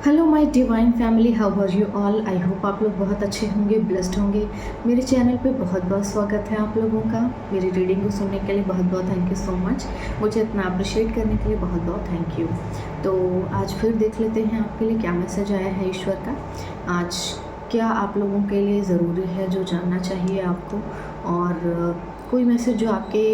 Hello my divine family, how are you all. I hope आप लोग बहुत अच्छे होंगे, ब्लेस्ड होंगे। मेरे चैनल पे बहुत बहुत स्वागत है आप लोगों का। मेरी रीडिंग को सुनने के लिए बहुत बहुत थैंक यू सो मच। मुझे इतना अप्रिशिएट करने के लिए बहुत बहुत थैंक यू। तो आज फिर देख लेते हैं आपके लिए क्या मैसेज आया है ईश्वर का। आज क्या आप लोगों के लिए ज़रूरी है जो जानना चाहिए आपको, और कोई मैसेज जो आपके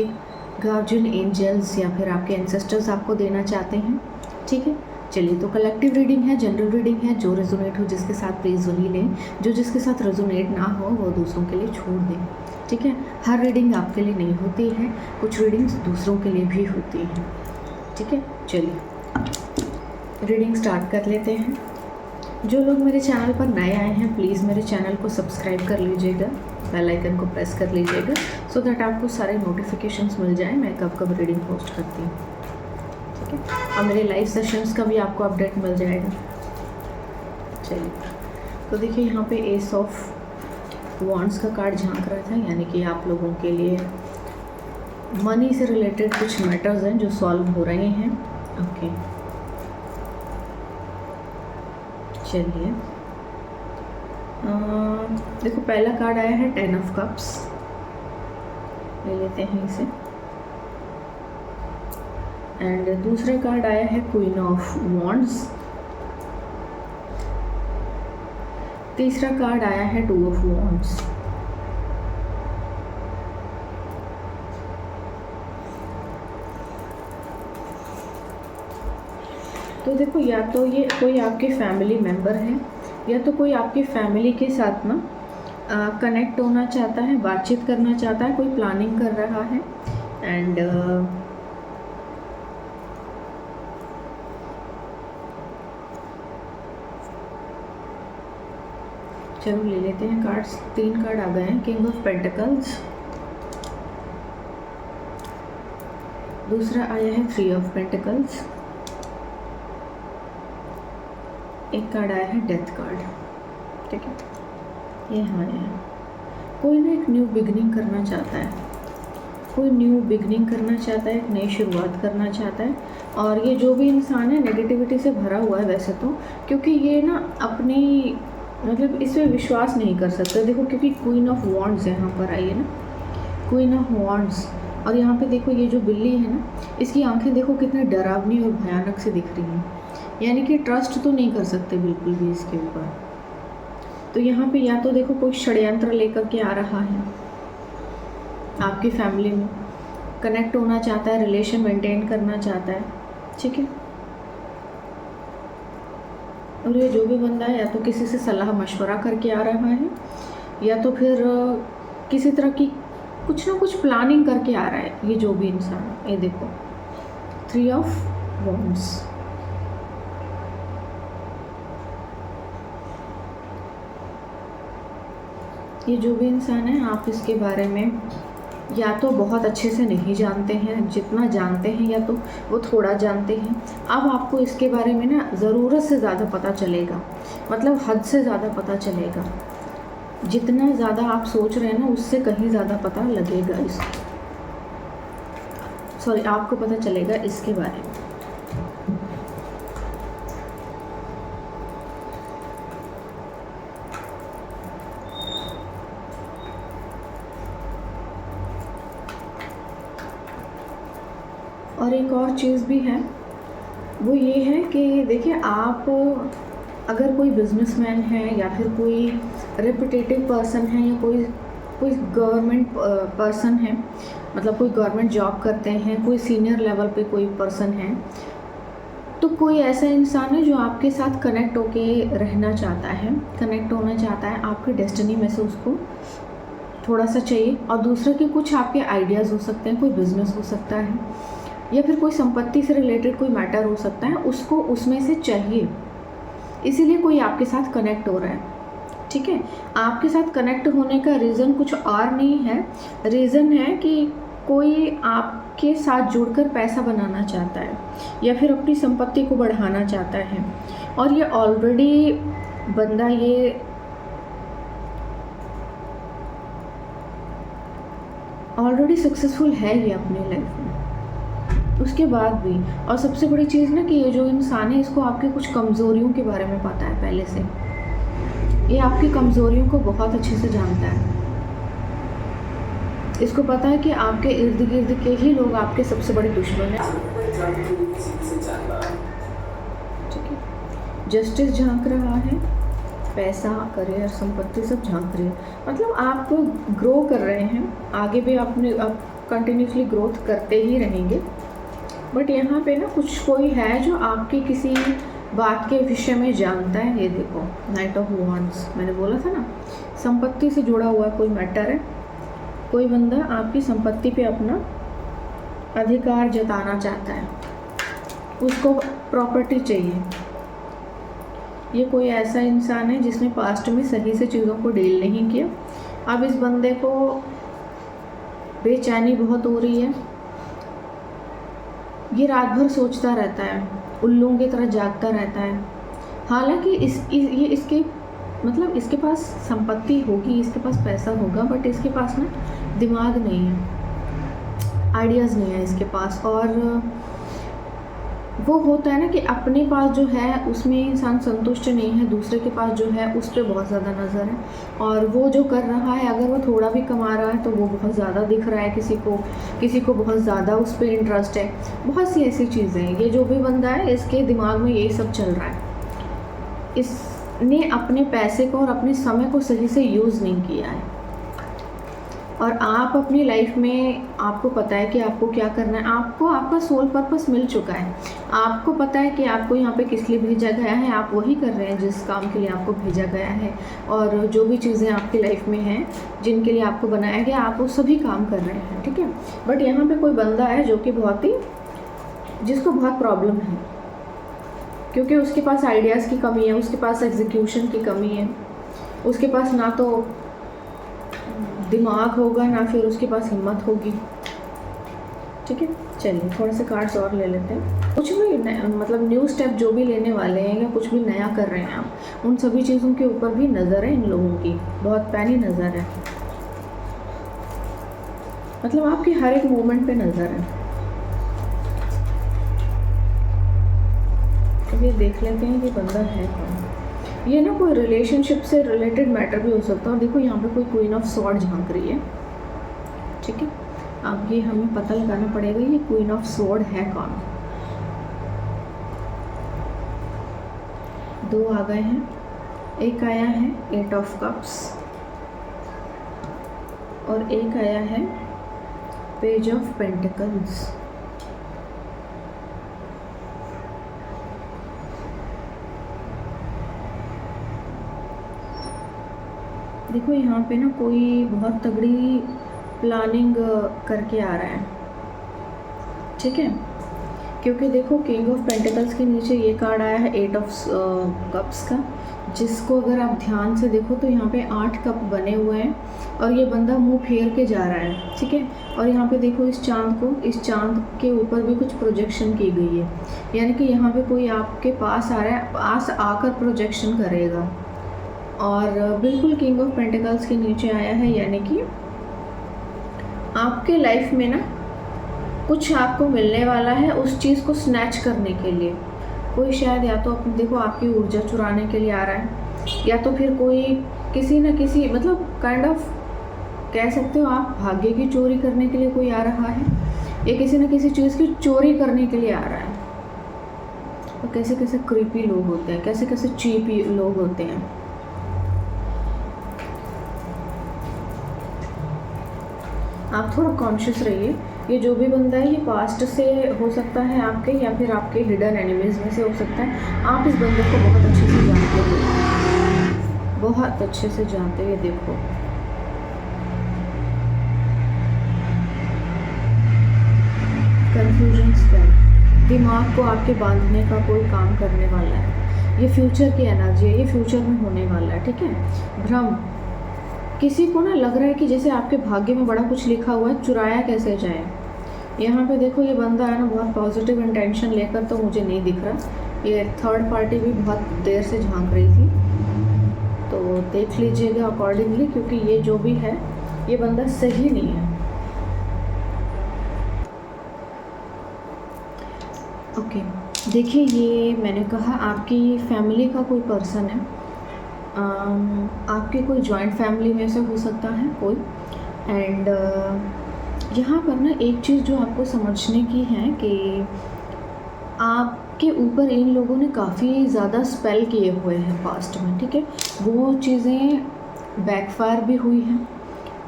गार्जियन एंजल्स या फिर आपके एंसेस्टर्स आपको देना चाहते हैं। ठीक है, चलिए। तो कलेक्टिव रीडिंग है, जनरल रीडिंग है। जो रेजोनेट हो जिसके साथ प्लीज़ सुनी लें, जो जिसके साथ रेजोनेट ना हो वो दूसरों के लिए छोड़ दें। ठीक है, हर रीडिंग आपके लिए नहीं होती है, कुछ रीडिंग्स दूसरों के लिए भी होती हैं। ठीक है, चलिए रीडिंग स्टार्ट कर लेते हैं। जो लोग मेरे चैनल पर नए आए हैं प्लीज़ मेरे चैनल को सब्सक्राइब कर लीजिएगा, बेल आइकन को प्रेस कर लीजिएगा, सो दैट आपको सारे नोटिफिकेशंस मिल जाएं मैं कब कब रीडिंग पोस्ट करती हूँ। ठीक है, और मेरे लाइव सेशंस का भी आपको अपडेट मिल जाएगा। चलिए, तो देखिए यहाँ पे एस ऑफ वॉन्ड्स का कार्ड झांक रहा था, यानी कि आप लोगों के लिए मनी से रिलेटेड कुछ मैटर्स हैं जो सॉल्व हो रहे हैं। ओके, चलिए देखो पहला कार्ड आया है 10 ऑफ कप्स, ले लेते हैं इसे। एंड दूसरा कार्ड आया है क्वीन ऑफ वॉन्ड्स। तीसरा कार्ड आया है 2 ऑफ वॉन्ड्स। तो देखो, या तो ये कोई आपके फैमिली मेम्बर है या तो कोई आपकी फैमिली के साथ ना कनेक्ट होना चाहता है, बातचीत करना चाहता है, कोई प्लानिंग कर रहा है। एंड चलो ले लेते हैं कार्ड्स। 3 कार्ड आ गए हैं। किंग ऑफ पेंटिकल्स, दूसरा आया है 3 ऑफ पेंटिकल्स, एक कार्ड आया है डेथ कार्ड। ठीक है, ये हाँ आया है। कोई ना एक न्यू बिगनिंग करना चाहता है, कोई न्यू बिगनिंग करना चाहता है, एक नई शुरुआत करना चाहता है। और ये जो भी इंसान है नेगेटिविटी से भरा हुआ है वैसे तो, क्योंकि ये ना अपनी मतलब इस पर विश्वास नहीं कर सकते। देखो, क्योंकि क्वीन ऑफ वॉन्ड्स यहाँ पर आई है ना, क्वीन ऑफ वॉन्ड्स। और यहाँ पे देखो ये जो बिल्ली है ना, इसकी आंखें देखो कितनी डरावनी और भयानक से दिख रही हैं, यानी कि ट्रस्ट तो नहीं कर सकते बिल्कुल भी इसके ऊपर। तो यहाँ पे या तो देखो कोई षड्यंत्र लेकर के आ रहा है, आपकी फैमिली में कनेक्ट होना चाहता है, रिलेशन मेंटेन करना चाहता है। ठीक है, और ये जो भी बंदा है या तो किसी से सलाह मशवरा करके आ रहा है या तो फिर किसी तरह की कुछ ना कुछ प्लानिंग करके आ रहा है। ये जो भी इंसान है, ये देखो 3 ऑफ वॉन्ड्स। ये जो भी इंसान है आप इसके बारे में या तो बहुत अच्छे से नहीं जानते हैं, जितना जानते हैं या तो वो थोड़ा जानते हैं। अब आपको इसके बारे में ना ज़रूरत से ज़्यादा पता चलेगा, मतलब हद से ज़्यादा पता चलेगा। जितना ज़्यादा आप सोच रहे हैं ना उससे कहीं ज़्यादा पता लगेगा इसको, सॉरी आपको पता चलेगा इसके बारे में। और एक और चीज़ भी है, वो ये है कि देखिए, आप अगर कोई बिजनेसमैन है या फिर कोई रेपुटेटिव पर्सन है या कोई कोई गवर्नमेंट पर्सन है, मतलब कोई गवर्नमेंट जॉब करते हैं, कोई सीनियर लेवल पे कोई पर्सन है, तो कोई ऐसा इंसान है जो आपके साथ कनेक्ट होके रहना चाहता है, कनेक्ट होना चाहता है। आपके डेस्टिनी में से उसको थोड़ा सा चाहिए। और दूसरा कि कुछ आपके आइडियाज़ हो सकते हैं, कोई बिजनेस हो सकता है या फिर कोई संपत्ति से रिलेटेड कोई मैटर हो सकता है, उसको उसमें से चाहिए, इसीलिए कोई आपके साथ कनेक्ट हो रहा है। ठीक है, आपके साथ कनेक्ट होने का रीज़न कुछ और नहीं है, रीज़न है कि कोई आपके साथ जुड़कर पैसा बनाना चाहता है या फिर अपनी संपत्ति को बढ़ाना चाहता है। और ये ऑलरेडी बंदा ये ऑलरेडी सक्सेसफुल है ये अपनी लाइफ में। उसके बाद भी। और सबसे बड़ी चीज़ ना कि ये जो इंसान है इसको आपकी कुछ कमज़ोरियों के बारे में पता है पहले से। ये आपकी कमज़ोरियों को बहुत अच्छे से जानता है। इसको पता है कि आपके इर्द गिर्द के ही लोग आपके सबसे बड़े दुश्मन हैं। ठीक है, जस्टिस झांक रहा है, पैसा, करियर, संपत्ति सब झांक रही है। मतलब आप ग्रो कर रहे हैं, आगे भी आप कंटिन्यूसली ग्रोथ करते ही रहेंगे। बट यहाँ पे ना कुछ कोई है जो आपकी किसी बात के विषय में जानता है। ये देखो, नाइट ऑफ वॉन्ड्स, मैंने बोला था ना, संपत्ति से जुड़ा हुआ कोई मैटर है। कोई बंदा आपकी संपत्ति पे अपना अधिकार जताना चाहता है, उसको प्रॉपर्टी चाहिए। ये कोई ऐसा इंसान है जिसने पास्ट में सही से चीज़ों को डील नहीं किया। अब इस बंदे को बेचैनी बहुत हो रही है। ये रात भर सोचता रहता है, उल्लुओं की तरह जागता रहता है। हालांकि ये इसके मतलब इसके पास संपत्ति होगी, इसके पास पैसा होगा, बट इसके पास ना दिमाग नहीं है, आइडियाज़ नहीं है इसके पास। और वो होता है ना कि अपने पास जो है उसमें इंसान संतुष्ट नहीं है, दूसरे के पास जो है उस पर बहुत ज़्यादा नज़र है। और वो जो कर रहा है, अगर वो थोड़ा भी कमा रहा है तो वो बहुत ज़्यादा दिख रहा है किसी को बहुत ज़्यादा उस पर इंटरेस्ट है। बहुत सी ऐसी चीज़ें हैं। ये जो भी बंदा है इसके दिमाग में यही सब चल रहा है। इसने अपने पैसे को और अपने समय को सही से यूज़ नहीं किया है। और आप अपनी लाइफ में, आपको पता है कि आपको क्या करना है। आपको आपका सोल पर्पस मिल चुका है। आपको पता है कि आपको यहाँ पे किस लिए भेजा गया है। आप वही कर रहे हैं जिस काम के लिए आपको भेजा गया है। और जो भी चीज़ें आपकी लाइफ में हैं, जिनके लिए आपको बनाया गया, आप वो सभी काम कर रहे हैं। ठीक है, बट यहाँ पे कोई बंदा है जो कि जिसको बहुत प्रॉब्लम है, क्योंकि उसके पास आइडियाज़ की कमी है, उसके पास एग्जीक्यूशन की कमी है, उसके पास ना तो दिमाग होगा ना फिर उसके पास हिम्मत होगी। ठीक है, चलिए थोड़े से कार्ड्स और ले लेते हैं। कुछ भी मतलब न्यू स्टेप जो भी लेने वाले हैं या कुछ भी नया कर रहे हैं आप, उन सभी चीज़ों के ऊपर भी नज़र है इन लोगों की, बहुत पैनी नज़र है। मतलब आपकी हर एक मूवमेंट पे नज़र है। तो ये देख लेते हैं कि बंदा है कौन। ये ना कोई रिलेशनशिप से रिलेटेड मैटर भी हो सकता है। और देखो यहाँ पे कोई क्वीन ऑफ स्वॉर्ड झांक रही है। ठीक है, अब ये हमें पता लगाना पड़ेगा ये क्वीन ऑफ स्वॉर्ड है कौन। 2 आ गए हैं, एक आया है 8 ऑफ कप्स और एक आया है पेज ऑफ पेंटिकल्स। देखो यहाँ पे ना कोई बहुत तगड़ी प्लानिंग करके आ रहा है। ठीक है, क्योंकि देखो किंग ऑफ पेंटिकल्स के नीचे ये कार्ड आया है 8 ऑफ कप्स का, जिसको अगर आप ध्यान से देखो तो यहाँ पे 8 कप बने हुए हैं और ये बंदा मुंह फेर के जा रहा है। ठीक है, और यहाँ पे देखो इस चांद के ऊपर भी कुछ प्रोजेक्शन की गई है, यानी कि यहाँ पे कोई आपके पास आ रहा है, पास आकर प्रोजेक्शन करेगा। और बिल्कुल किंग ऑफ पेंटिकल्स के नीचे आया है, यानी कि आपके लाइफ में ना कुछ आपको मिलने वाला है उस चीज़ को स्नैच करने के लिए। कोई शायद या तो देखो आपकी ऊर्जा चुराने के लिए आ रहा है, या तो फिर कोई किसी न किसी मतलब काइंड ऑफ कह सकते हो आप भाग्य की चोरी करने के लिए कोई आ रहा है, या किसी न किसी चीज़ की चोरी करने के लिए आ रहा है। तो कैसे कैसे क्रीपी लोग होते हैं, कैसे कैसे चीपी लोग होते हैं। आप थोड़ा कॉन्शियस रहिए। ये जो भी बंदा है ये पास्ट से हो सकता है आपके, या फिर आपके हिडन एनिमीज में से हो सकता है। आप इस बंदे को बहुत अच्छे से जानते हो, बहुत अच्छे से जानते हो। ये देखो कंफ्यूजन स्पेल, दिमाग को आपके बांधने का कोई काम करने वाला है। ये फ्यूचर की एनर्जी है, ये फ्यूचर में होने वाला है। ठीक है, भ्रम, किसी को ना लग रहा है कि जैसे आपके भाग्य में बड़ा कुछ लिखा हुआ है, चुराया कैसे जाए। यहाँ पे देखो ये बंदा है ना बहुत पॉजिटिव इंटेंशन लेकर तो मुझे नहीं दिख रहा। ये थर्ड पार्टी भी बहुत देर से झांक रही थी, तो देख लीजिएगा अकॉर्डिंगली, क्योंकि ये जो भी है ये बंदा सही नहीं है। ओके, देखिए ये मैंने कहा आपकी फैमिली का कोई पर्सन है। आपके कोई जॉइंट फैमिली में से हो सकता है कोई। एंड यहाँ पर ना एक चीज़ जो आपको समझने की है कि आपके ऊपर इन लोगों ने काफ़ी ज़्यादा स्पेल किए हुए हैं पास्ट में, ठीक है। वो चीज़ें बैकफायर भी हुई हैं,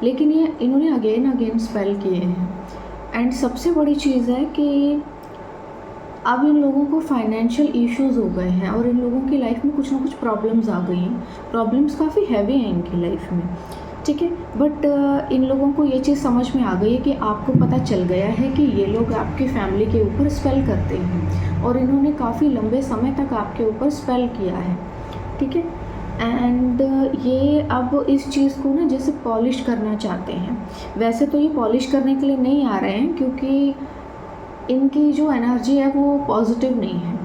लेकिन ये इन्होंने अगेन अगेन स्पेल किए हैं। एंड सबसे बड़ी चीज़ है कि अब इन लोगों को फाइनेंशियल इश्यूज़ हो गए हैं और इन लोगों की लाइफ में कुछ ना कुछ प्रॉब्लम्स आ गई हैं। प्रॉब्लम्स काफ़ी हैवी हैं इनकी लाइफ में, ठीक है। बट इन लोगों को ये चीज़ समझ में आ गई है कि आपको पता चल गया है कि ये लोग आपकी फैमिली के ऊपर स्पेल करते हैं और इन्होंने काफ़ी लंबे समय तक आपके ऊपर स्पेल किया है, ठीक है। एंड ये अब इस चीज़ को ना जैसे पॉलिश करना चाहते हैं। वैसे तो ये पॉलिश करने के लिए नहीं आ रहे हैं, क्योंकि इनकी जो एनर्जी है वो पॉजिटिव नहीं है,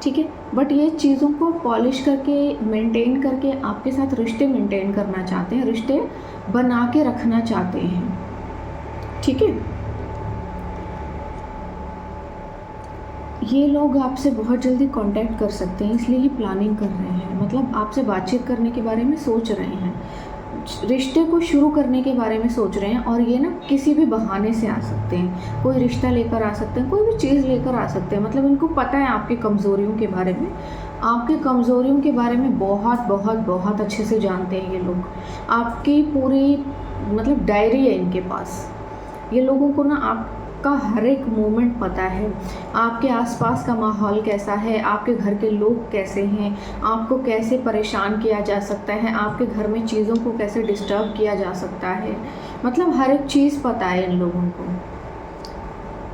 ठीक है। बट ये चीज़ों को पॉलिश करके मेंटेन करके आपके साथ रिश्ते मेंटेन करना चाहते हैं, रिश्ते बना के रखना चाहते हैं, ठीक है। ये लोग आपसे बहुत जल्दी कांटेक्ट कर सकते हैं, इसलिए ये प्लानिंग कर रहे हैं। मतलब आपसे बातचीत करने के बारे में सोच रहे हैं, रिश्ते को शुरू करने के बारे में सोच रहे हैं। और ये ना किसी भी बहाने से आ सकते हैं, कोई रिश्ता लेकर आ सकते हैं, कोई भी चीज़ लेकर आ सकते हैं। मतलब इनको पता है आपकी कमज़ोरियों के बारे में, आपकी कमज़ोरियों के बारे में बहुत बहुत बहुत अच्छे से जानते हैं ये लोग। आपकी पूरी मतलब डायरी है इनके पास। ये लोगों को ना आपका हर एक मोमेंट पता है, आपके आसपास का माहौल कैसा है, आपके घर के लोग कैसे हैं, आपको कैसे परेशान किया जा सकता है, आपके घर में चीज़ों को कैसे डिस्टर्ब किया जा सकता है। मतलब हर एक चीज़ पता है इन लोगों को।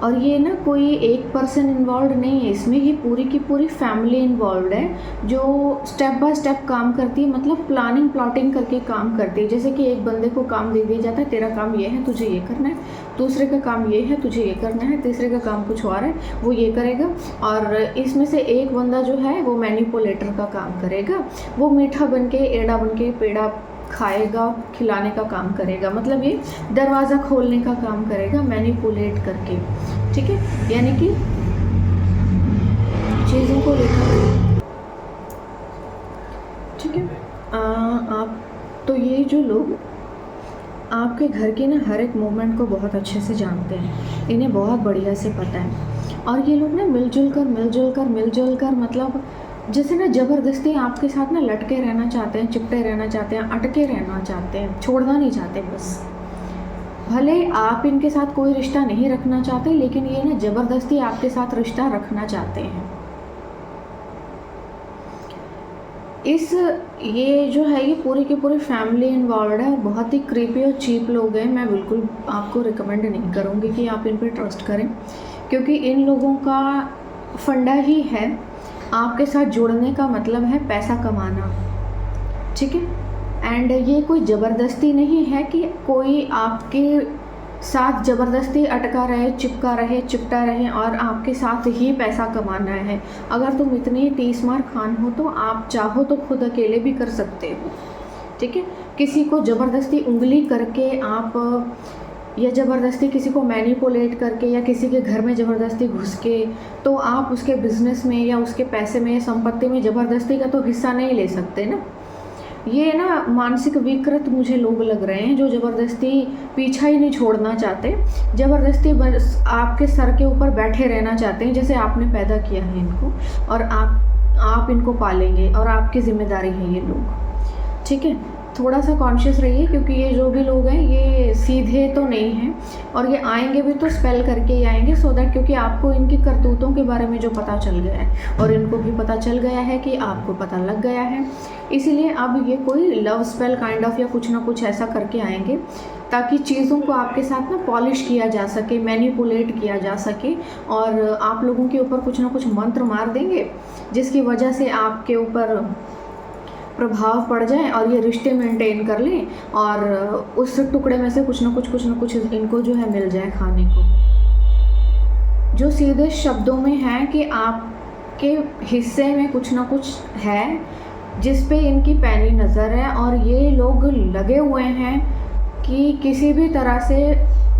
और ये ना कोई एक पर्सन इन्वॉल्व नहीं है इसमें, ये पूरी की पूरी फैमिली इन्वॉल्व है जो स्टेप बाय स्टेप काम करती है। मतलब प्लानिंग प्लॉटिंग करके काम करती है। जैसे कि एक बंदे को काम दे दिया जाता है, तेरा काम ये है, तुझे ये करना है। दूसरे का काम ये है, तुझे ये करना है। तीसरे का काम कुछ और है, वो ये करेगा। और इसमें से एक बंदा जो है वो मैनिपुलेटर का काम करेगा। वो मीठा बन के एड़ा बन के पेड़ा खाएगा, खिलाने का काम करेगा। मतलब ये दरवाज़ा खोलने का काम करेगा मैनिपुलेट करके, ठीक है। यानी कि चीज़ों को लेकर, ठीक है। आप तो ये जो लोग आपके घर के ना हर एक मोमेंट को बहुत अच्छे से जानते हैं, इन्हें बहुत बढ़िया से पता है। और ये लोग ना मिलजुल कर मतलब जैसे ना ज़बरदस्ती आपके साथ ना लटके रहना चाहते हैं, चिपटे रहना चाहते हैं, अटके रहना चाहते हैं, छोड़ना नहीं चाहते बस। भले आप इनके साथ कोई रिश्ता नहीं रखना चाहते, लेकिन ये ना ज़बरदस्ती आपके साथ रिश्ता रखना चाहते हैं। ये जो है ये पूरी की पूरी फैमिली इन्वॉल्व है। बहुत ही क्रीपी और चीप लोग हैं। मैं बिल्कुल आपको रिकमेंड नहीं करूँगी कि आप इन पर ट्रस्ट करें, क्योंकि इन लोगों का फंडा ही है आपके साथ जुड़ने का मतलब है पैसा कमाना, ठीक है। एंड ये कोई ज़बरदस्ती नहीं है कि कोई आपके साथ ज़बरदस्ती अटका रहे, चिपटा रहे और आपके साथ ही पैसा कमाना है। अगर तुम इतने तीसमार खान हो तो आप चाहो तो खुद अकेले भी कर सकते हो, ठीक है। किसी को ज़बरदस्ती उंगली करके आप या ज़बरदस्ती किसी को मैनिपुलेट करके या किसी के घर में ज़बरदस्ती घुस के तो आप उसके बिज़नेस में या उसके पैसे में या संपत्ति में ज़बरदस्ती का तो हिस्सा नहीं ले सकते ना। ये ना मानसिक विकृत मुझे लोग लग रहे हैं जो ज़बरदस्ती पीछा ही नहीं छोड़ना चाहते, ज़बरदस्ती बस आपके सर के ऊपर बैठे रहना चाहते हैं। जैसे आपने पैदा किया है इनको और आप इनको पालेंगे और आपकी ज़िम्मेदारी है ये लोग, ठीक है। थोड़ा सा कॉन्शियस रहिए, क्योंकि ये जो भी लोग हैं ये सीधे तो नहीं हैं और ये आएंगे भी तो स्पेल करके ही आएंगे, सो दैट क्योंकि आपको इनकी करतूतों के बारे में जो पता चल गया है और इनको भी पता चल गया है कि आपको पता लग गया है, इसीलिए अब ये कोई लव स्पेल काइंड ऑफ या कुछ ना कुछ ऐसा करके आएंगे ताकि चीज़ों को आपके साथ ना पॉलिश किया जा सके, मैनिपुलेट किया जा सके और आप लोगों के ऊपर कुछ ना कुछ मंत्र मार देंगे जिसकी वजह से आपके ऊपर प्रभाव पड़ जाए और ये रिश्ते मेंटेन कर लें और उस टुकड़े में से कुछ ना कुछ इनको जो है मिल जाए खाने को। जो सीधे शब्दों में है कि आपके हिस्से में कुछ ना कुछ है जिस पे इनकी पैनी नज़र है और ये लोग लगे हुए हैं कि किसी भी तरह से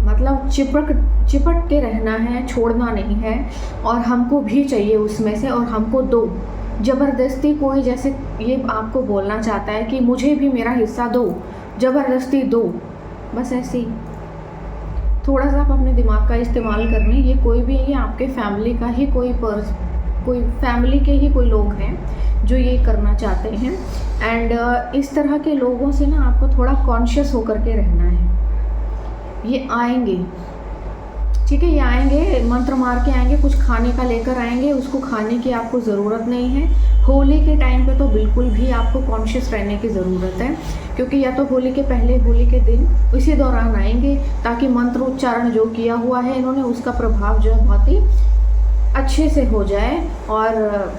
मतलब चिपट के रहना है, छोड़ना नहीं है, और हमको भी चाहिए उसमें से, और हमको दो। ज़बरदस्ती कोई जैसे ये आपको बोलना चाहता है कि मुझे भी मेरा हिस्सा दो, ज़बरदस्ती दो, बस ऐसे ही। थोड़ा सा आप अपने दिमाग का इस्तेमाल करने, ये कोई भी, ये आपके फैमिली का ही कोई फैमिली के ही कोई लोग हैं जो ये करना चाहते हैं। एंड इस तरह के लोगों से ना आपको थोड़ा कॉन्शियस होकर के रहना है। ये आएंगे, ठीक है, ये आएंगे, मंत्र मार के आएंगे, कुछ खाने का लेकर आएंगे, उसको खाने की आपको ज़रूरत नहीं है। होली के टाइम पे तो बिल्कुल भी आपको कॉन्शियस रहने की ज़रूरत है, क्योंकि या तो होली के पहले, होली के दिन, इसी दौरान आएंगे, ताकि मंत्र उच्चारण जो किया हुआ है इन्होंने, उसका प्रभाव जो है बहुत ही अच्छे से हो जाए, और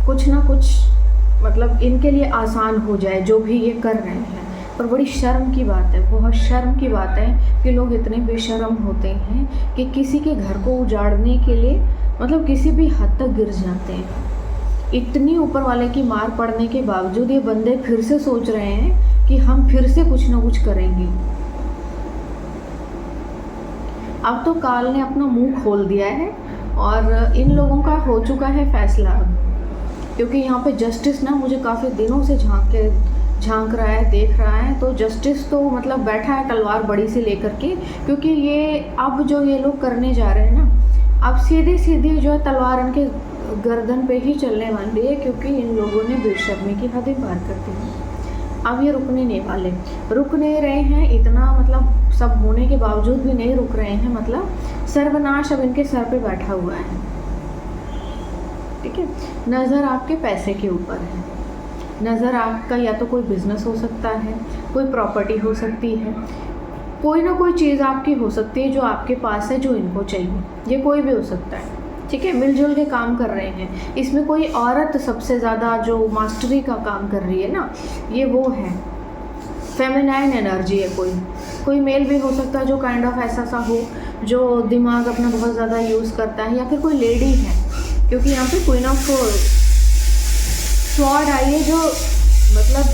कुछ ना कुछ मतलब इनके लिए आसान हो जाए जो भी ये कर रहे हैं। पर बड़ी शर्म की बात है, बहुत शर्म की बात है कि लोग इतने बेशर्म होते हैं कि किसी के घर को उजाड़ने के लिए मतलब किसी भी हद तक गिर जाते हैं। इतनी ऊपर वाले की मार पड़ने के बावजूद ये बंदे फिर से सोच रहे हैं कि हम फिर से कुछ ना कुछ करेंगे। अब तो काल ने अपना मुंह खोल दिया है, और इन लोगों का हो चुका है फैसला। क्योंकि यहाँ पे जस्टिस ना मुझे काफ़ी दिनों से झांक रहा है, देख रहा है, तो जस्टिस तो मतलब बैठा है तलवार बड़ी सी लेकर के। क्योंकि ये अब जो ये लोग करने जा रहे हैं ना, अब सीधी सीधी जो है तलवार इनके गर्दन पे ही चलने वाली है, क्योंकि इन लोगों ने बेशर्मी की हदें पार कर दी हैं। अब ये रुकने नहीं वाले, रुक नहीं रहे हैं, इतना मतलब सब होने के बावजूद भी नहीं रुक रहे हैं, मतलब सर्वनाश अब इनके सर पे बैठा हुआ है। ठीक है, नज़र आपके पैसे के ऊपर है, नज़र आपका या तो कोई बिजनेस हो सकता है, कोई प्रॉपर्टी हो सकती है, कोई ना कोई चीज़ आपकी हो सकती है जो आपके पास है, जो इनको चाहिए, ये कोई भी हो सकता है। ठीक है, मिलजुल के काम कर रहे हैं। इसमें कोई औरत सबसे ज़्यादा जो मास्टरी का काम कर रही है ना, ये वो है, फेमिनाइन एनर्जी है। कोई मेल भी हो सकता है जो काइंड ऑफ ऐसा सा हो, जो दिमाग अपना बहुत ज़्यादा यूज़ करता है, या फिर कोई लेडी है, क्योंकि यहाँ पे क्वीन ऑफ स्वॉर्ड आई है, जो मतलब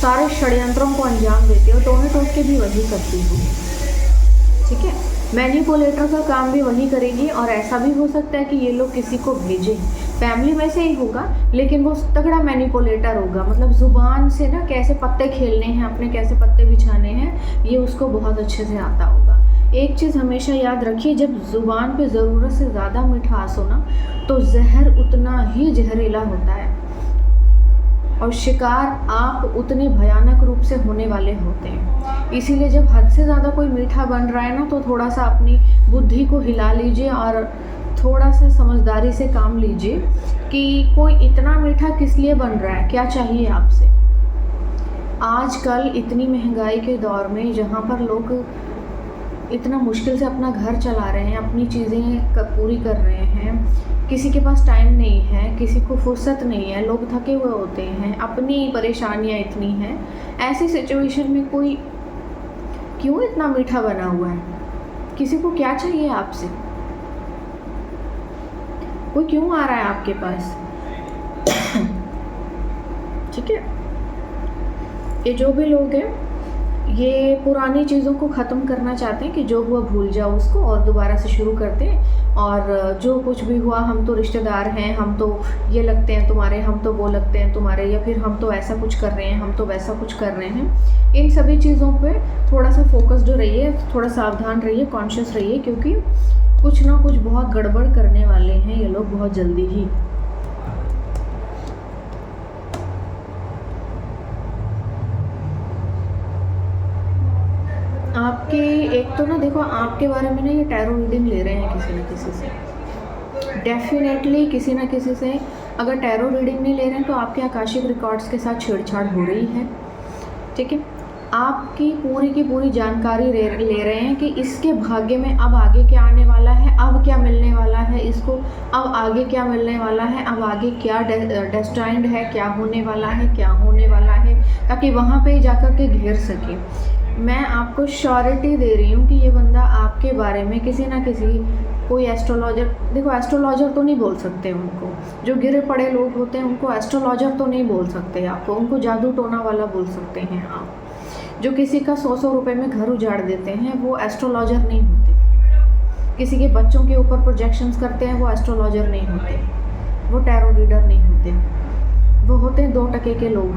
सारे षड्यंत्रों को अंजाम देती है, और टोने टोक के भी वही करती हो। ठीक है, मैनिपुलेटर का काम भी वही करेगी। और ऐसा भी हो सकता है कि ये लोग किसी को भेजें, फैमिली में से ही होगा, लेकिन वो तगड़ा मैनिपुलेटर होगा, मतलब ज़ुबान से ना कैसे पत्ते खेलने हैं अपने, कैसे पत्ते बिछाने हैं, ये उसको बहुत अच्छे से आता होगा। एक चीज़ हमेशा याद रखिए, जब ज़ुबान पे ज़रूरत से ज़्यादा मिठास हो ना, तो जहर उतना ही जहरीला होता है, और शिकार आप उतने भयानक रूप से होने वाले होते हैं। इसीलिए जब हद से ज़्यादा कोई मीठा बन रहा है ना, तो थोड़ा सा अपनी बुद्धि को हिला लीजिए, और थोड़ा सा समझदारी से काम लीजिए कि कोई इतना मीठा किस लिए बन रहा है, क्या चाहिए आपसे। आजकल इतनी महंगाई के दौर में, जहाँ पर लोग इतना मुश्किल से अपना घर चला रहे हैं, अपनी चीज़ें पूरी कर रहे हैं, किसी के पास टाइम नहीं है, किसी को फुर्सत नहीं है, लोग थके हुए होते हैं, अपनी परेशानियां इतनी हैं, ऐसी सिचुएशन में कोई क्यों इतना मीठा बना हुआ है? किसी को क्या चाहिए आपसे? कोई क्यों आ रहा है आपके पास? ठीक है, ये जो भी लोग हैं, ये पुरानी चीज़ों को ख़त्म करना चाहते हैं कि जो हुआ भूल जाओ उसको, और दोबारा से शुरू करते हैं। और जो कुछ भी हुआ, हम तो रिश्तेदार हैं, हम तो ये लगते हैं तुम्हारे, हम तो वो लगते हैं तुम्हारे, या फिर हम तो ऐसा कुछ कर रहे हैं, हम तो वैसा कुछ कर रहे हैं। इन सभी चीज़ों पे थोड़ा सा फोकस्ड रहिए, थोड़ा सावधान रहिए, कॉन्शियस रहिए, क्योंकि कुछ ना कुछ बहुत गड़बड़ करने वाले हैं ये लोग बहुत जल्दी ही। आपके एक तो ना देखो, आपके बारे में ना ये टैरो रीडिंग ले रहे हैं किसी न किसी से, डेफिनेटली किसी न किसी से। अगर टैरो रीडिंग नहीं ले रहे हैं तो आपके आकाशिक रिकॉर्ड्स के साथ छेड़छाड़ हो रही है। ठीक है, आपकी पूरी की पूरी जानकारी ले रहे हैं कि इसके भाग्य में अब आगे क्या आने वाला है, अब क्या मिलने वाला है इसको, अब आगे क्या मिलने वाला है, अब आगे क्या डेस्टाइंड है, क्या होने वाला है, क्या होने वाला है, ताकि वहाँ पे जाकर के घेर सके। मैं आपको श्योरिटी दे रही हूँ कि ये बंदा आपके बारे में किसी ना किसी, कोई एस्ट्रोलॉजर, देखो एस्ट्रोलॉजर तो नहीं बोल सकते उनको, जो गिरे पड़े लोग होते हैं उनको एस्ट्रोलॉजर तो नहीं बोल सकते आपको, उनको जादू टोना वाला बोल सकते हैं आप। जो किसी का 100-100 रुपये में घर उजाड़ देते हैं वो एस्ट्रोलॉजर नहीं होते। किसी के बच्चों के ऊपर प्रोजेक्शंस करते हैं वो एस्ट्रोलॉजर नहीं होते, वो टैरो रीडर नहीं होते। वो होते हैं 2 टके के लोग,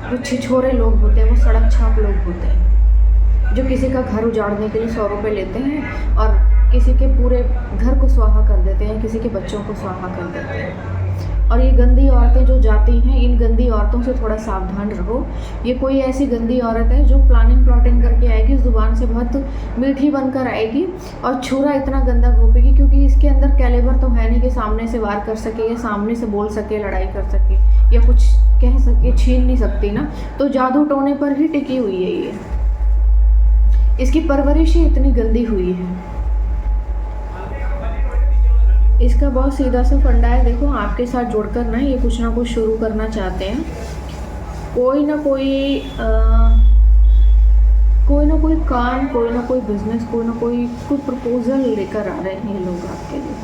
जो छिछोरे लोग होते हैं, वो सड़क छाप लोग होते हैं, जो किसी का घर उजाड़ने के लिए 100 रुपये लेते हैं और किसी के पूरे घर को स्वाहा कर देते हैं, किसी के बच्चों को स्वाहा कर देते हैं। और ये गंदी औरतें जो जाती हैं, इन गंदी औरतों से थोड़ा सावधान रहो। ये कोई ऐसी गंदी औरत है जो प्लानिंग प्लॉटिंग करके आएगी, ज़ुबान से बहुत मीठी बनकर आएगी और छुरा इतना गंदा घोपेगी, क्योंकि इसके अंदर कैलिबर तो है नहीं कि सामने से वार कर सके या सामने से बोल सके, लड़ाई कर सके या कुछ कह सके, छीन नहीं सकती ना, तो जादू टोने पर ही टिकी हुई है ये। इसकी परवरिश ही इतनी गंदी हुई है। इसका बहुत सीधा सा फंडा है। देखो, आपके साथ जुड़कर ना ये कुछ ना कुछ शुरू करना चाहते हैं। कोई ना कोई काम, कोई ना कोई बिजनेस, कोई ना कोई प्रपोजल लेकर आ रहे हैं ये लोग आपके लिए,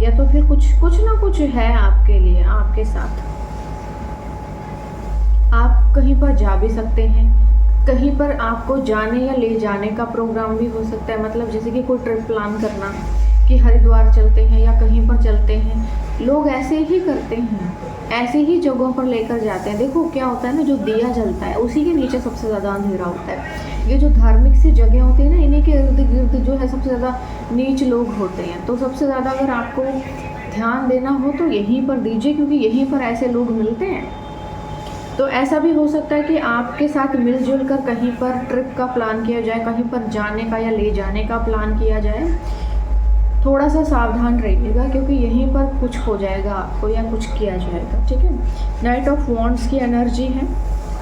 या तो फिर कुछ ना कुछ है आपके लिए, आपके साथ। आप कहीं पर जा भी सकते हैं, कहीं पर आपको जाने या ले जाने का प्रोग्राम भी हो सकता है। मतलब जैसे कि कोई ट्रिप प्लान करना कि हरिद्वार चलते हैं या कहीं पर चलते हैं। लोग ऐसे ही करते हैं, ऐसे ही जगहों पर लेकर जाते हैं। देखो क्या होता है ना, जो दिया जलता है उसी के नीचे सबसे ज़्यादा अंधेरा होता है। ये जो धार्मिक सी जगह होती है ना, इन्हीं के इर्द गिर्द जो है सबसे ज़्यादा नीच लोग होते हैं। तो सबसे ज़्यादा अगर आपको ध्यान देना हो तो यहीं पर दीजिए, क्योंकि यहीं पर ऐसे लोग मिलते हैं। तो ऐसा भी हो सकता है कि आपके साथ मिलजुल कर कहीं पर ट्रिप का प्लान किया जाए, कहीं पर जाने का या ले जाने का प्लान किया जाए। थोड़ा सा सावधान रहिएगा, क्योंकि यहीं पर कुछ हो जाएगा आपको या कुछ किया जाएगा। ठीक है, नाइट ऑफ वॉन्ड्स की एनर्जी है,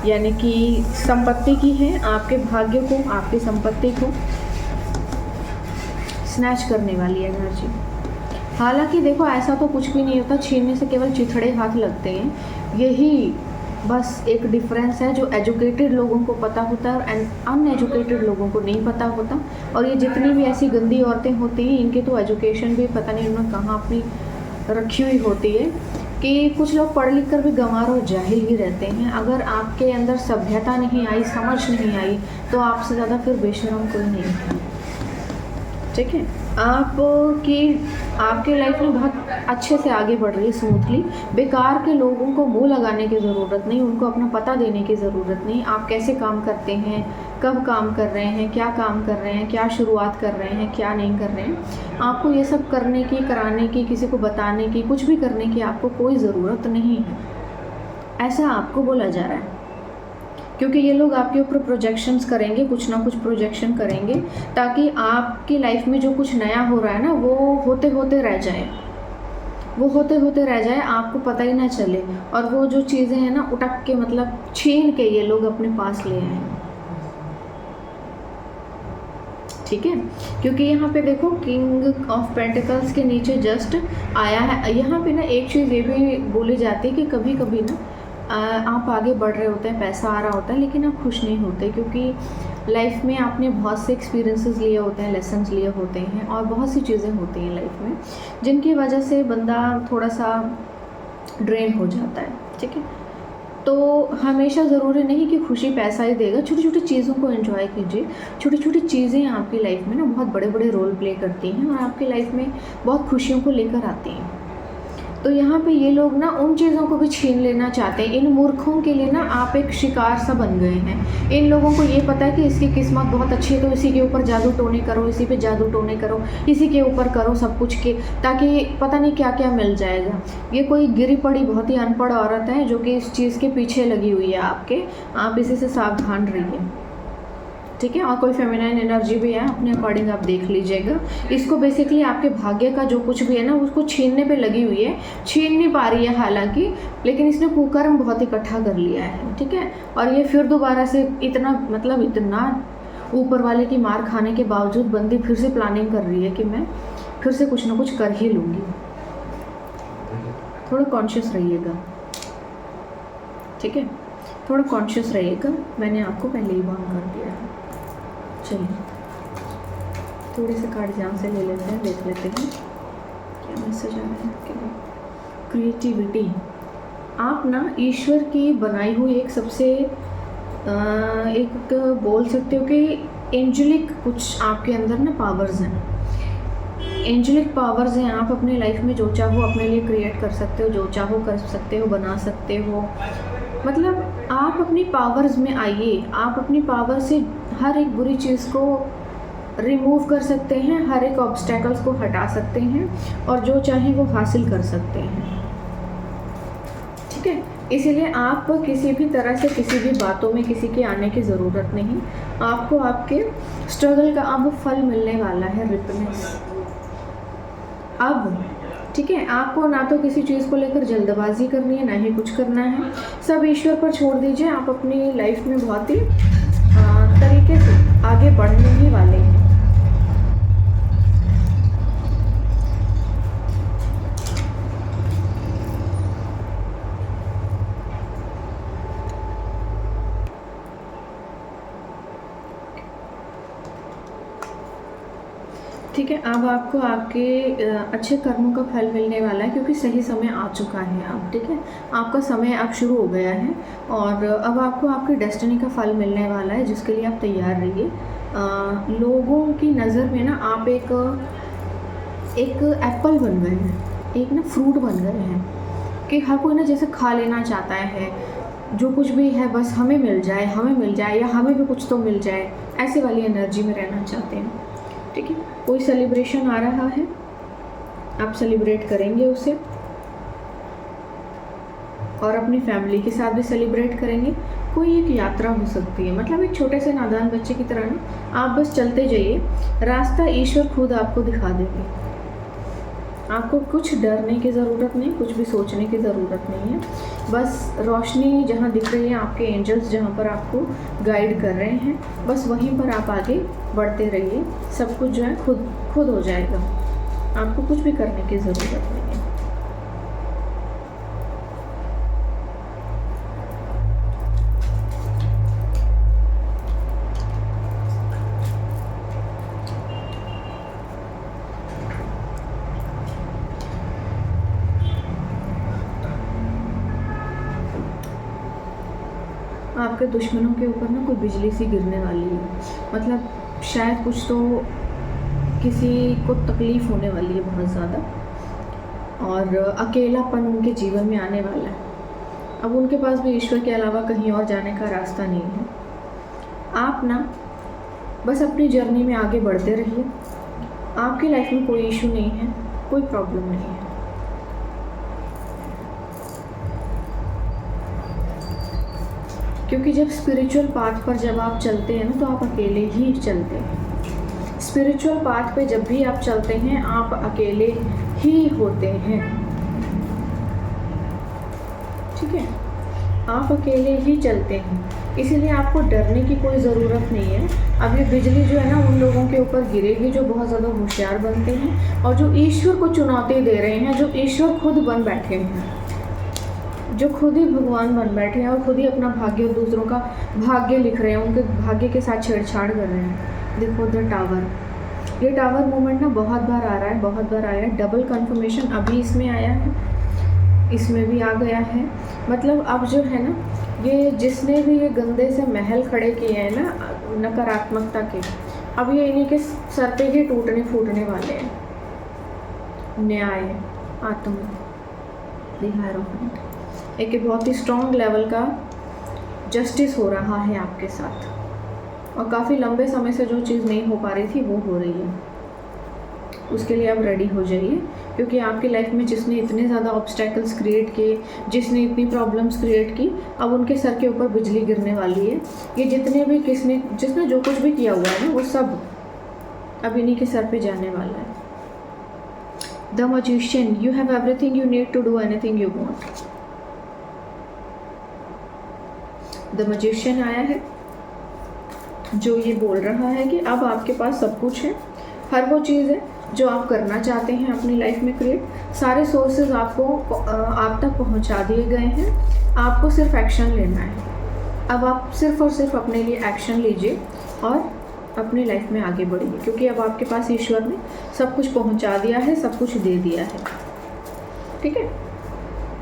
यानी कि संपत्ति की है। आपके भाग्य को, आपकी संपत्ति को स्नैच करने वाली एनर्जी। हालांकि देखो, ऐसा तो कुछ भी नहीं होता, छीनने से केवल चिथड़े हाथ लगते हैं। यही बस एक डिफरेंस है जो एजुकेटेड लोगों को पता होता है और अनएजुकेटेड लोगों को नहीं पता होता। और ये जितनी भी ऐसी गंदी औरतें होती हैं, इनकी तो एजुकेशन भी पता नहीं उन्होंने कहाँ अपनी रखी हुई होती है, कि कुछ लोग पढ़ लिख कर भी गंवार और जाहिल ही रहते हैं। अगर आपके अंदर सभ्यता नहीं आई, समझ नहीं आई, तो आपसे ज़्यादा फिर बेशरम कोई नहीं है। ठीक है, आपकी लाइफ में बहुत अच्छे से आगे बढ़ रही है, स्मूथली। बेकार के लोगों को मुंह लगाने की ज़रूरत नहीं, उनको अपना पता देने की ज़रूरत नहीं। आप कैसे काम करते हैं, कब काम कर रहे हैं, क्या काम कर रहे हैं, क्या शुरुआत कर रहे हैं, क्या नहीं कर रहे हैं, आपको ये सब करने की, कराने की, किसी को बताने की, कुछ भी करने की आपको कोई ज़रूरत नहीं है। ऐसा आपको बोला जा रहा है, क्योंकि ये लोग आपके ऊपर प्रोजेक्शंस करेंगे, कुछ ना कुछ प्रोजेक्शन करेंगे, ताकि आपकी लाइफ में जो कुछ नया हो रहा है ना, वो होते होते रह जाए, वो होते होते रह जाए, आपको पता ही ना चले। और वो जो चीज़ें हैं ना, उटक के, मतलब छीन के ये लोग अपने पास ले आए। ठीक है, क्योंकि यहाँ पे देखो किंग ऑफ पेंटिकल्स के नीचे जस्ट आया है। यहाँ पे ना एक चीज़ ये भी बोली जाती है कि कभी कभी ना आप आगे बढ़ रहे होते हैं, पैसा आ रहा होता है, लेकिन आप खुश नहीं होते, क्योंकि लाइफ में आपने बहुत से एक्सपीरियंसेस लिए होते हैं, लेसन्स लिए होते हैं, और बहुत सी चीज़ें होती हैं लाइफ में जिनकी वजह से बंदा थोड़ा सा ड्रेन हो जाता है। ठीक है, तो हमेशा ज़रूरी नहीं कि खुशी पैसा ही देगा। छोटी छोटी चीज़ों को एंजॉय कीजिए। छोटी छोटी चीज़ें आपकी लाइफ में ना बहुत बड़े बड़े रोल प्ले करती हैं और आपकी लाइफ में बहुत खुशियों को लेकर आती हैं। तो यहाँ पे ये लोग ना उन चीज़ों को भी छीन लेना चाहते हैं। इन मूर्खों के लिए ना आप एक शिकार सा बन गए हैं। इन लोगों को ये पता है कि इसकी किस्मत बहुत अच्छी है, तो इसी के ऊपर जादू टोने करो, इसी पे जादू टोने करो, इसी के ऊपर करो सब कुछ के, ताकि पता नहीं क्या क्या मिल जाएगा। ये कोई गिरी पड़ी बहुत ही अनपढ़ औरत है जो कि इस चीज़ के पीछे लगी हुई है आपके। आप इसी से सावधान रहिए। ठीक है, और कोई फेमिनाइन एनर्जी भी है, अपने अकॉर्डिंग आप देख लीजिएगा। इसको बेसिकली आपके भाग्य का जो कुछ भी है ना, उसको छीनने पे लगी हुई है। छीन नहीं पा रही है हालांकि, लेकिन इसने कुकर्म बहुत इकट्ठा कर लिया है। ठीक है, और ये फिर दोबारा से इतना ऊपर वाले की मार खाने के बावजूद बंदी फिर से प्लानिंग कर रही है कि मैं फिर से कुछ ना कुछ कर ही लूँगी। थोड़ा कॉन्शियस रहिएगा। ठीक है, थोड़ा कॉन्शियस रहिएगा, मैंने आपको पहले ही वार्न कर दिया है। चलिए थोड़ी सी कार्ड ध्यान से ले लेते हैं, देख लेते हैं क्या मैसेज आ रहा है आपके लिए। क्रिएटिविटी, आप ना ईश्वर की बनाई हुई एक सबसे एक बोल सकते हो कि एंजेलिक कुछ आपके अंदर ना पावर्स हैं, एंजेलिक पावर्स हैं। आप अपने लाइफ में जो चाहो अपने लिए क्रिएट कर सकते हो, जो चाहो कर सकते हो, बना सकते हो। मतलब आप अपनी पावर्स में आइए, आप अपनी पावर से हर एक बुरी चीज़ को रिमूव कर सकते हैं, हर एक ऑब्स्टेकल्स को हटा सकते हैं और जो चाहें वो हासिल कर सकते हैं। ठीक है, इसीलिए आप किसी भी तरह से किसी भी बातों में किसी के आने की ज़रूरत नहीं। आपको आपके स्ट्रगल का अब फल मिलने वाला है, रिपनेस अब। ठीक है, आपको ना तो किसी चीज़ को लेकर जल्दबाजी करनी है, ना ही कुछ करना है। सब ईश्वर पर छोड़ दीजिए। आप अपनी लाइफ में बहुत ही तरीके से आगे बढ़ने ही वाले हैं। ठीक है, अब आपको आपके अच्छे कर्मों का फल मिलने वाला है, क्योंकि सही समय आ चुका है अब। ठीक है, आपका समय अब शुरू हो गया है और अब आपको आपकी डेस्टिनी का फल मिलने वाला है, जिसके लिए आप तैयार रहिए। लोगों की नज़र में ना आप एक एप्पल बन गए हैं, एक ना फ्रूट बन गए हैं कि हर कोई ना जैसे खा लेना चाहता है, जो कुछ भी है बस हमें मिल जाए, हमें मिल जाए, या हमें भी कुछ तो मिल जाए, ऐसे वाली एनर्जी में रहना चाहते हैं। ठीक है, कोई सेलिब्रेशन आ रहा है, आप सेलिब्रेट करेंगे उसे और अपनी फैमिली के साथ भी सेलिब्रेट करेंगे। कोई एक यात्रा हो सकती है, मतलब एक छोटे से नादान बच्चे की तरह ना आप बस चलते जाइए, रास्ता ईश्वर खुद आपको दिखा देंगे। आपको कुछ डरने की ज़रूरत नहीं, कुछ भी सोचने की ज़रूरत नहीं है। बस रोशनी जहाँ दिख रही है, आपके एंजल्स जहाँ पर आपको गाइड कर रहे हैं, बस वहीं पर आप आगे बढ़ते रहिए। सब कुछ जो है खुद हो जाएगा, आपको कुछ भी करने की ज़रूरत नहीं है। आपके दुश्मनों के ऊपर ना कोई बिजली सी गिरने वाली है, मतलब शायद कुछ तो किसी को तकलीफ़ होने वाली है बहुत ज़्यादा, और अकेलापन उनके जीवन में आने वाला है। अब उनके पास भी ईश्वर के अलावा कहीं और जाने का रास्ता नहीं है। आप ना बस अपनी जर्नी में आगे बढ़ते रहिए। आपकी लाइफ में कोई इशू नहीं है, कोई प्रॉब्लम नहीं है। क्योंकि जब स्पिरिचुअल पाथ पर जब आप चलते हैं ना, तो आप अकेले ही चलते हैं। स्पिरिचुअल पाथ पे जब भी आप चलते हैं, आप अकेले ही होते हैं। ठीक है, आप अकेले ही चलते हैं, इसीलिए आपको डरने की कोई ज़रूरत नहीं है। अब ये बिजली जो है ना उन लोगों के ऊपर गिरेगी जो बहुत ज़्यादा होशियार बनते हैं और जो ईश्वर को चुनौती दे रहे हैं, जो ईश्वर खुद बन बैठे हैं, जो खुद ही भगवान बन बैठे हैं और खुद ही अपना भाग्य और दूसरों का भाग्य लिख रहे हैं, उनके भाग्य के साथ छेड़छाड़ कर रहे हैं। देखो द टावर, ये टावर मूवमेंट ना बहुत बार आ रहा है, बहुत बार आया है। डबल कन्फर्मेशन अभी इसमें आया है, इसमें भी आ गया है। मतलब अब जो है ना, ये जिसने भी ये गंदे से महल खड़े किए हैं ना नकारात्मकता के, अब ये इन्हीं के सर पे ही टूटने फूटने वाले हैं। न्याय, आत्म, द हायरोफेंट, एक बहुत ही स्ट्रॉन्ग लेवल का जस्टिस हो रहा है आपके साथ, और काफ़ी लंबे समय से जो चीज़ नहीं हो पा रही थी वो हो रही है। उसके लिए आप रेडी हो जाइए, क्योंकि आपकी लाइफ में जिसने इतने ज़्यादा ऑब्स्टेकल्स क्रिएट किए, जिसने इतनी प्रॉब्लम्स क्रिएट की, अब उनके सर के ऊपर बिजली गिरने वाली है। ये जितने भी जिसने जो कुछ भी किया हुआ है ना, वो सब अब इन्हीं के सर पे जाने वाला है। The magician, you have everything you need to do anything you want. The magician आया है जो ये बोल रहा है कि अब आपके पास सब कुछ है, हर वो चीज़ है जो आप करना चाहते हैं अपनी लाइफ में क्रिएट। सारे सोर्सेज आपको आप तक पहुंचा दिए गए हैं, आपको सिर्फ एक्शन लेना है। अब आप सिर्फ और सिर्फ अपने लिए एक्शन लीजिए और अपनी लाइफ में आगे बढ़िए, क्योंकि अब आपके पास ईश्वर ने सब कुछ पहुंचा दिया है, सब कुछ दे दिया है। ठीक है,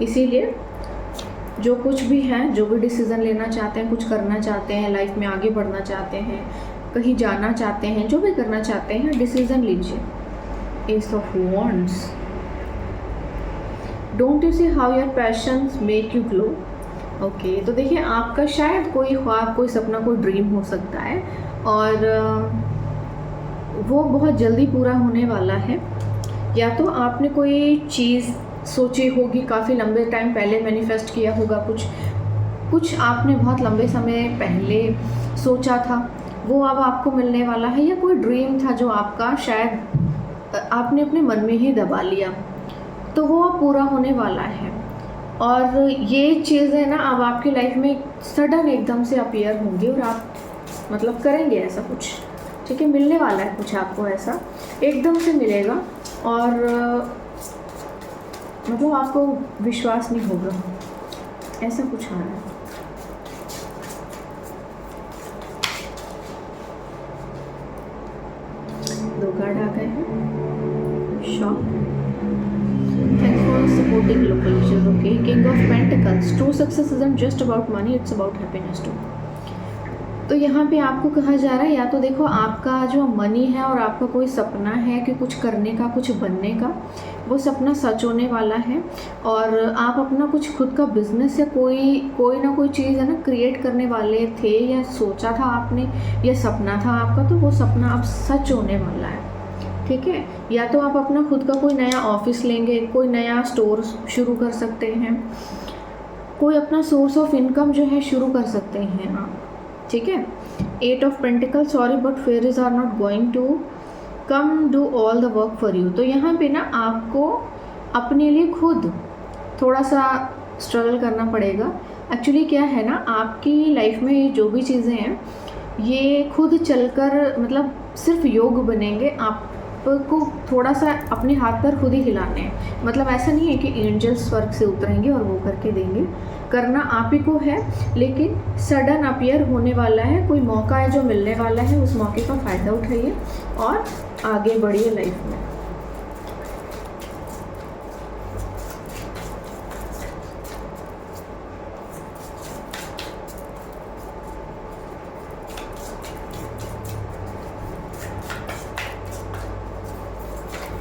इसीलिए जो कुछ भी है, जो भी डिसीज़न लेना चाहते हैं, कुछ करना चाहते हैं, लाइफ में आगे बढ़ना चाहते हैं, कहीं जाना चाहते हैं, जो भी करना चाहते हैं, डिसीज़न लीजिए। S of wands. Don't you see how your passions make you glow. Okay, तो देखिए आपका शायद कोई ख्वाब, कोई सपना, कोई ड्रीम हो सकता है और वो बहुत जल्दी पूरा होने वाला है। या तो आपने कोई चीज़ सोची होगी, काफ़ी लंबे टाइम पहले मैनिफेस्ट किया होगा, कुछ आपने बहुत लंबे समय पहले सोचा था, वो अब आपको मिलने वाला है। या कोई ड्रीम था जो आपका शायद आपने अपने मन में ही दबा लिया, तो वो अब पूरा होने वाला है। और ये चीज़ें ना अब आपकी लाइफ में सडन एकदम से अपीयर होंगी और आप मतलब करेंगे ऐसा कुछ, ठीक है। मिलने वाला है कुछ आपको, ऐसा एकदम से मिलेगा और मतलब आपको विश्वास नहीं होगा, ऐसा कुछ आ रहा है। दो कार्ड आ गए हैं। Shock, thanks for supporting local issues. Okay, King of Pentacles. True success isn't just about money, it's about happiness too. तो यहाँ पे आपको कहा जा रहा है, या तो देखो आपका जो मनी है और आपका कोई सपना है कि कुछ करने का, कुछ बनने का, वो सपना सच होने वाला है और आप अपना कुछ खुद का बिजनेस या कोई ना कोई चीज़ है ना क्रिएट करने वाले थे, या सोचा था आपने, या सपना था आपका, तो वो सपना अब सच होने वाला है, ठीक है। या तो आप अपना खुद का कोई नया ऑफिस लेंगे, कोई नया स्टोर शुरू कर सकते हैं, कोई अपना सोर्स ऑफ इनकम जो है शुरू कर सकते हैं आप, ठीक है। 8 of pentacle, sorry but fairies are not going to come do all the work for you. तो यहाँ पे ना आपको अपने लिए खुद थोड़ा सा स्ट्रगल करना पड़ेगा। एक्चुअली क्या है ना, आपकी लाइफ में ये जो भी चीज़ें हैं ये खुद चलकर मतलब सिर्फ योग बनेंगे। आपको थोड़ा सा अपने हाथ पर खुद ही हिलाने हैं, मतलब ऐसा नहीं है कि एंजल्स स्वर्ग से उतरेंगे और वो करके देंगे, करना आप ही को है। लेकिन सडन अपीयर होने वाला है, कोई मौका है जो मिलने वाला है, उस मौके का फ़ायदा उठाइए और आगे बढ़िए लाइफ में।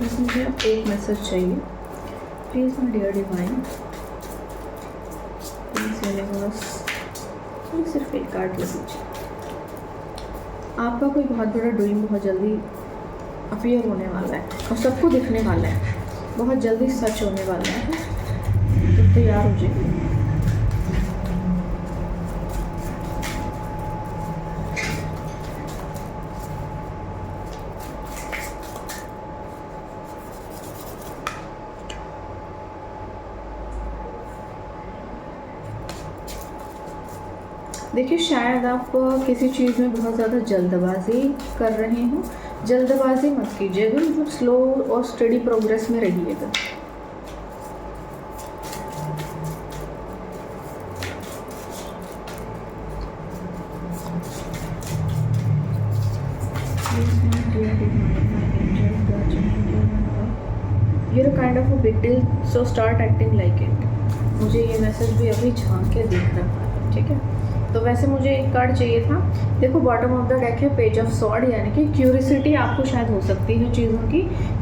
बस मुझे अब एक मैसेज चाहिए, please my dear divine, please universe, सिर्फ एक कार्ड ले लीजिए। आपका कोई बहुत बड़ा ड्रीम बहुत जल्दी अपीयर होने वाला है और सबको दिखने वाला है, बहुत जल्दी सच होने वाला है, तो तैयार हो जाइए। देखिए शायद आप किसी चीज़ में बहुत ज़्यादा जल्दबाजी कर रहे हो, जल्दबाजी मत कीजिएगा, मतलब स्लो और स्टडी प्रोग्रेस में रहिएगा। You're a kind of a big deal, so start acting like it. मुझे ये मैसेज भी अभी झांक के दिख रहा है, ठीक है। तो वैसे मुझे एक कार्ड चाहिए था। देखो बॉटम ऑफ द डेक है पेज ऑफ सॉर्ड, यानी कि क्यूरियोसिटी आपको शायद हो सकती है चीज़ों की,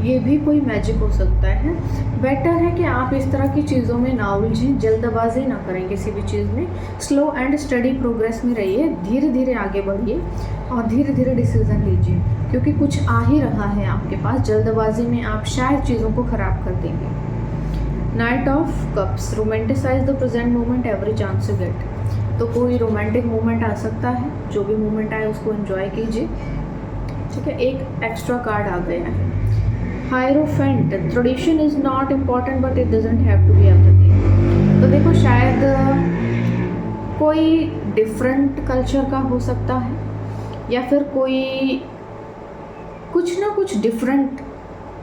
ये भी कोई मैजिक हो सकता है। बेटर है कि आप इस तरह की चीज़ों में ना उलझें, जल्दबाजी ना करें किसी भी चीज़ में, स्लो एंड स्टडी प्रोग्रेस में रहिए, धीरे धीरे आगे बढ़िए और धीरे धीरे डिसीज़न लीजिए, क्योंकि कुछ आ ही रहा है आपके पास। जल्दबाजी में आप शायद चीज़ों को ख़राब कर देंगे। Night of cups, romanticise the present moment every chance you get. तो कोई रोमांटिक मोमेंट आ सकता है, जो भी मोमेंट आए उसको एंजॉय कीजिए, ठीक है। एक एक्स्ट्रा कार्ड आ गया है, hierophant, tradition is not important but it doesn't have to be everything. तो देखो शायद कोई डिफरेंट कल्चर का हो सकता है, या फिर कोई कुछ ना कुछ डिफरेंट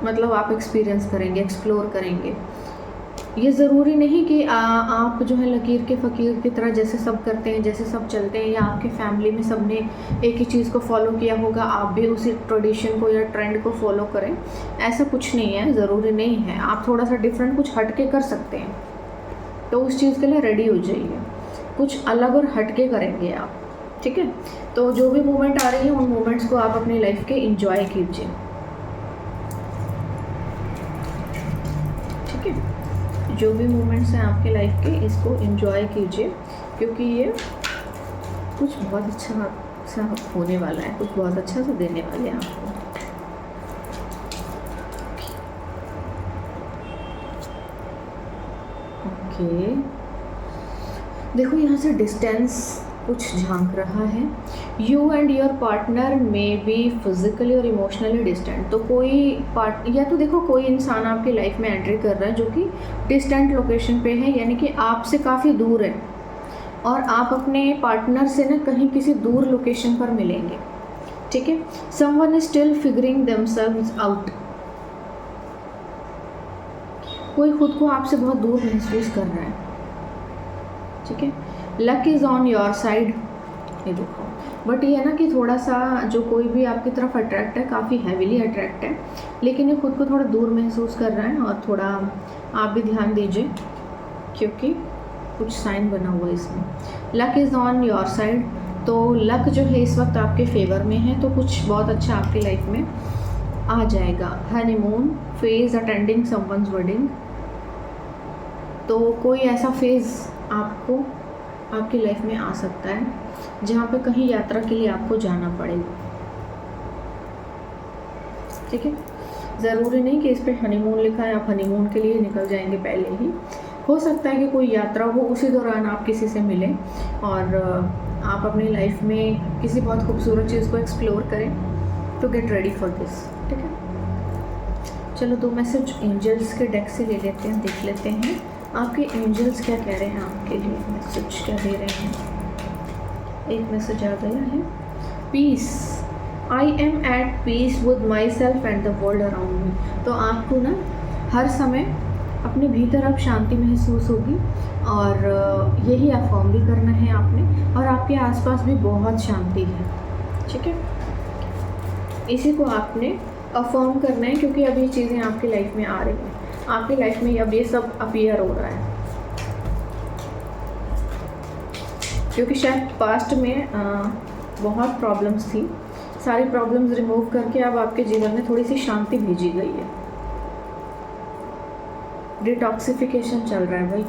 मतलब आप एक्सपीरियंस करेंगे, एक्सप्लोर करेंगे। ये ज़रूरी नहीं कि आप जो है लकीर के फ़कीर की तरह जैसे सब करते हैं, जैसे सब चलते हैं, या आपके फैमिली में सब ने एक ही चीज़ को फॉलो किया होगा, आप भी उसी ट्रेडिशन को या ट्रेंड को फॉलो करें, ऐसा कुछ नहीं है, ज़रूरी नहीं है। आप थोड़ा सा डिफरेंट कुछ हट के कर सकते हैं, तो उस चीज़ के लिए रेडी हो जाइए, कुछ अलग और हटके करेंगे आप, ठीक है। तो जो भी मोमेंट आ रही है उन मोमेंट्स को आप अपनी लाइफ के एंजॉय कीजिए, ठीक है। जो भी मोमेंट्स हैं आपके लाइफ के, इसको एंजॉय कीजिए, क्योंकि ये कुछ बहुत अच्छा सा होने वाला है, कुछ बहुत अच्छा सा देने वाले हैं आपको। ओके, देखो यहाँ से डिस्टेंस कुछ झांक रहा है। You and your partner may be physically और इमोशनली डिस्टेंट। तो कोई या तो देखो कोई इंसान आपकी लाइफ में एंट्री कर रहा है जो कि डिस्टेंट लोकेशन पे है, यानी कि आपसे काफ़ी दूर है, और आप अपने पार्टनर से ना कहीं किसी दूर लोकेशन पर मिलेंगे, ठीक है। Someone is still figuring themselves out. कोई खुद को आपसे बहुत दूर महसूस कर रहा है, ठीक है। Luck is on your side, ये देखो। बट ये है ना कि थोड़ा सा जो कोई भी आपकी तरफ अट्रैक्ट है, काफ़ी हैवीली अट्रैक्ट है, लेकिन ये खुद को थोड़ा दूर महसूस कर रहा है, और थोड़ा आप भी ध्यान दीजिए, क्योंकि कुछ साइन बना हुआ है इसमें। Luck is on your side, तो लक जो है इस वक्त आपके फेवर में है, तो कुछ बहुत अच्छा आपकी लाइफ में आ जाएगा। Honeymoon phase attending someone's wedding, तो कोई ऐसा फेज़ आपको आपकी लाइफ में आ सकता है जहाँ पे कहीं यात्रा के लिए आपको जाना पड़ेगा, ठीक है। ज़रूरी नहीं कि इस पर हनीमून लिखा है, आप हनीमून के लिए निकल जाएंगे पहले ही। हो सकता है कि कोई यात्रा हो, उसी दौरान आप किसी से मिलें और आप अपनी लाइफ में किसी बहुत खूबसूरत चीज़ को एक्सप्लोर करें। तो गेट रेडी फॉर दिस, ठीक है। चलो 2 मैसेज एंजल्स के डेक से ले लेते हैं, देख लेते हैं आपके एंजल्स क्या कह रहे हैं आपके लिए, मैसेज क्या दे रहे हैं। एक मैसेज आ गया है, peace, I am at peace with my self and the world around me. तो आपको ना हर समय अपने भीतर अब शांति महसूस होगी, और यही अफर्म भी करना है आपने, और आपके आसपास भी बहुत शांति है, ठीक है। इसी को आपने अफर्म करना है, क्योंकि अब ये चीज़ें आपकी लाइफ में आ रही हैं, आपकी लाइफ में अब ये सब अपीयर हो रहा है, क्योंकि शायद पास्ट में बहुत प्रॉब्लम्स थी, सारी प्रॉब्लम्स रिमूव करके अब आपके जीवन में थोड़ी सी शांति भेजी गई है। डिटॉक्सिफिकेशन चल रहा है भाई।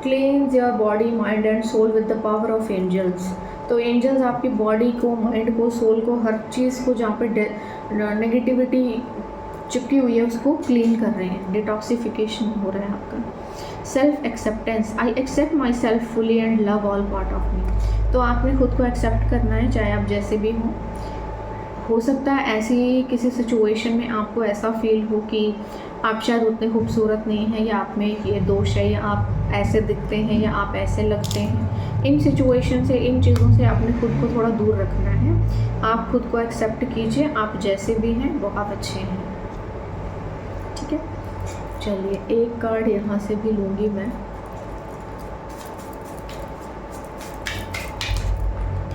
Cleanse your body mind and soul with the power of angels. तो एंजल्स आपकी बॉडी को, माइंड को, सोल को, हर चीज़ को जहाँ पे नेगेटिविटी चिपकी हुई है उसको क्लीन कर रहे हैं, डिटॉक्सिफिकेशन हो रहा है आपका। Self acceptance, I accept my self fully and love all part of me. तो आपने खुद को एक्सेप्ट करना है, चाहे आप जैसे भी हों। हो सकता है ऐसी किसी सिचुएशन में आपको ऐसा फील हो कि आप शायद उतने खूबसूरत नहीं हैं, या आप में ये दोष है, या आप ऐसे दिखते हैं, या आप ऐसे लगते हैं। इन सिचुएशन से, इन चीज़ों से आपने खुद को थोड़ा दूर रखना है। आप खुद को एक्सेप्ट कीजिए, आप जैसे भी हैं बहुत अच्छे हैं, ठीक है। चलिए एक कार्ड यहाँ से भी लूँगी मैं।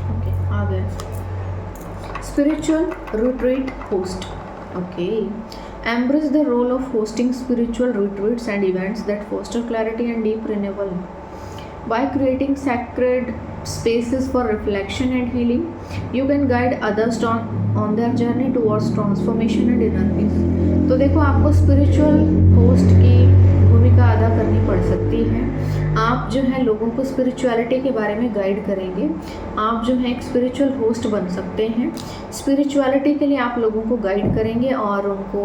ओके, आ गया। Spiritual retreat host, okay. Embrace the role of hosting spiritual retreats and events that foster clarity and deep renewal. By creating sacred spaces for reflection and healing, you can guide others on their journey towards transformation and inner peace. तो देखो, आपको spiritual host की भूमिका अदा करनी पड़ सकती है। आप जो है लोगों को स्पिरिचुअलिटी के बारे में गाइड करेंगे। आप जो है एक स्पिरिचुअल होस्ट बन सकते हैं। स्पिरिचुअलिटी के लिए आप लोगों को गाइड करेंगे और उनको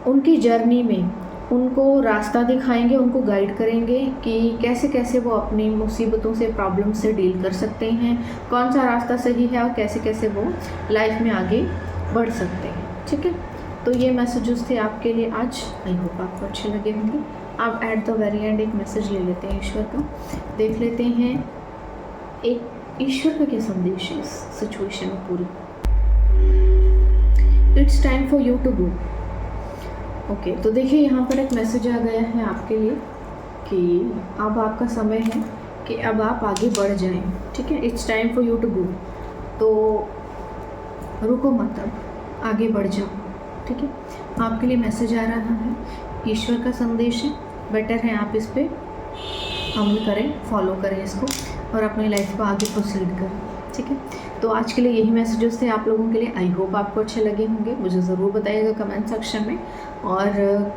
उनकी जर्नी में उनको रास्ता दिखाएंगे, उनको गाइड करेंगे कि कैसे कैसे वो अपनी मुसीबतों से, प्रॉब्लम से डील कर सकते हैं, कौन सा रास्ता सही है और कैसे कैसे वो लाइफ में आगे बढ़ सकते हैं, ठीक है। तो ये मैसेजेस थे आपके लिए आज। आई होप आपको अच्छे लगे होंगे। आप एट द वेरी एंड एक मैसेज ले लेते हैं ईश्वर का, देख लेते हैं एक ईश्वर का क्या संदेश है इस सिचुएशन में पूरी। It's time for you to go. Okay, तो देखिए यहाँ पर एक मैसेज आ गया है आपके लिए कि अब आपका समय है कि अब आप आगे बढ़ जाएं, ठीक है। It's time for you to go, तो रुको मत, अब आगे बढ़ जाओ, ठीक है। आपके लिए मैसेज आ रहा है, ईश्वर का संदेश है बेटर है आप इस पर अमल करें, फॉलो करें इसको और अपनी लाइफ को आगे प्रोसीड करें। ठीक है, तो आज के लिए यही मैसेजेस थे आप लोगों के लिए। आई होप आपको अच्छे लगे होंगे, मुझे ज़रूर बताइएगा कमेंट सेक्शन में। और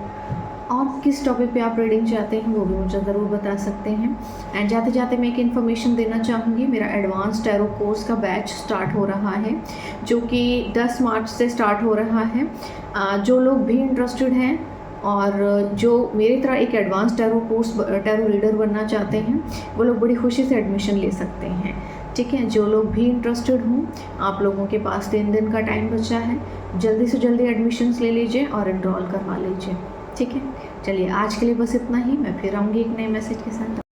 किस टॉपिक पे आप रीडिंग चाहते हैं वो भी मुझे ज़रूर बता सकते हैं। एंड जाते जाते मैं एक इन्फॉर्मेशन देना चाहूँगी, मेरा एडवांस टैरो कोर्स का बैच स्टार्ट हो रहा है जो कि 10 मार्च से स्टार्ट हो रहा है। जो लोग भी इंटरेस्टेड हैं और जो मेरी तरह एक एडवांस टैरो रीडर बनना चाहते हैं वो लोग बड़ी खुशी से एडमिशन ले सकते हैं। ठीक है, जो लोग भी इंटरेस्टेड हों, आप लोगों के पास 3 दिन का टाइम बचा है, जल्दी से जल्दी एडमिशन्स ले लीजिए और एनरोल करवा लीजिए। ठीक है, चलिए आज के लिए बस इतना ही। मैं फिर आऊँगी एक नए मैसेज के साथ।